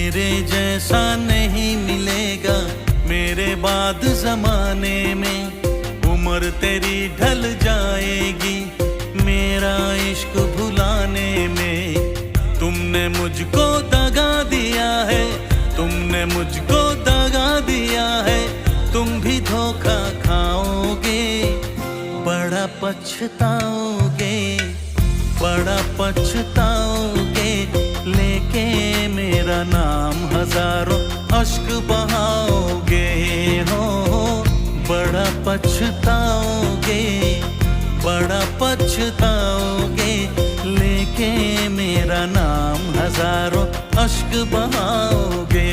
मेरे जैसा नहीं मिलेगा मेरे बाद जमाने में, उम्र तेरी ढल जाएगी मेरा इश्क भुलाने में। तुमने मुझको दगा दिया है, तुमने मुझको दगा दिया है, तुम भी धोखा खाओगे, बड़ा पछताओगे, बड़ा पछताओगे। लेके मेरा नाम हजारों अश्क बहाओगे हो, बड़ा पछताओगे, बड़ा पछताओगे। लेके मेरा नाम हजारों अश्क बहाओगे।